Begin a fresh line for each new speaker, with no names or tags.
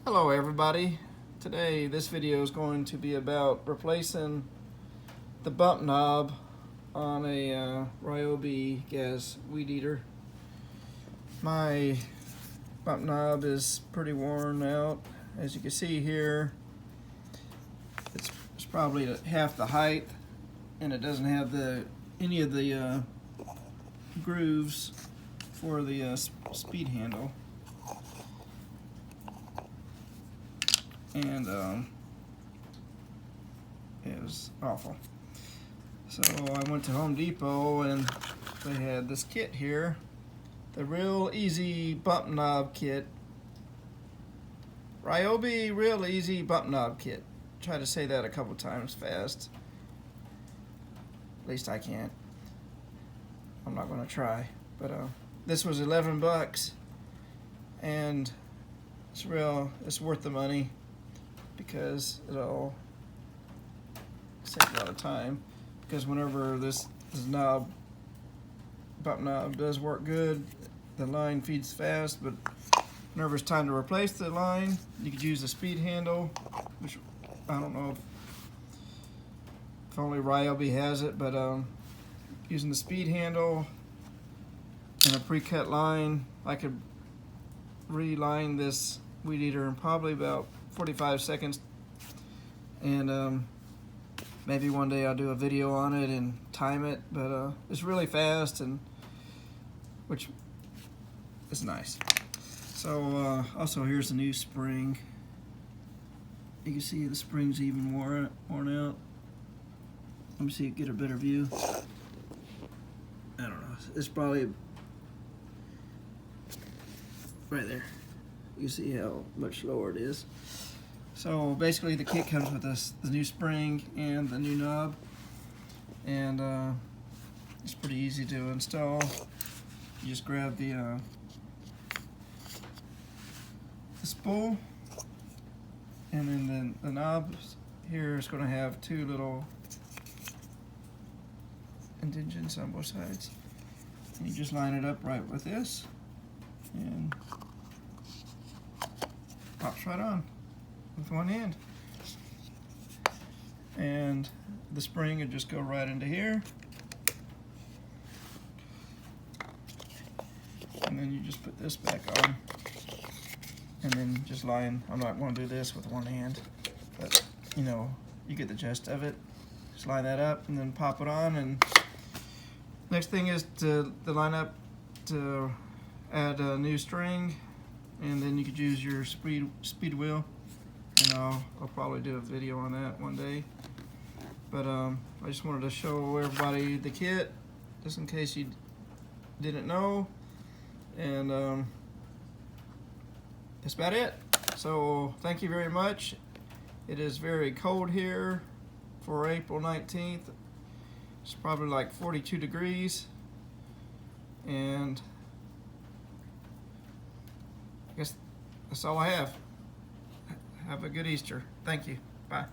Hello everybody. Today this video is going to be about replacing the bump knob on a Ryobi gas weed eater. My bump knob is pretty worn out. As you can see here, it's probably half the height, and it doesn't have any of the grooves for the speed handle. And it was awful. So I went to Home Depot and they had this kit here, the Real Easy Bump Knob Kit. Ryobi Real Easy Bump Knob Kit. Try to say that a couple times fast. At least I can't. I'm not going to try. But this was 11 bucks, and it's worth the money, because it'll save a lot of time. Because whenever this bump knob does work good, the line feeds fast, but whenever it's time to replace the line, you could use the speed handle, which I don't know if only Ryobi has it, but using the speed handle and a pre-cut line, I could reline this weed eater in probably about 45 seconds, and maybe one day I'll do a video on it and time it, but it's really fast, and which is nice. So also here's the new spring. You can see the spring's even worn out. Let me see, get a better view. I don't know, it's probably right there. You see how much lower it is. So basically the kit comes with the new spring and the new knob, and it's pretty easy to install. You just grab the spool, and then the knob here is going to have two little indentations on both sides. And you just line it up right with this, and pops right on with one hand. And the spring would just go right into here, and then you just put this back on, and then just line. I'm not going to do this with one hand, but you know, you get the gist of it. Just line that up and then pop it on, and next thing is to line up to add a new string, and then you could use your speed wheel, and I'll probably do a video on that one day. But I just wanted to show everybody the kit, just in case you didn't know, and that's about it. So thank you very much. It is very cold here for April 19th. It's probably like 42 degrees, and I guess that's all I have. Have a good Easter. Thank you. Bye.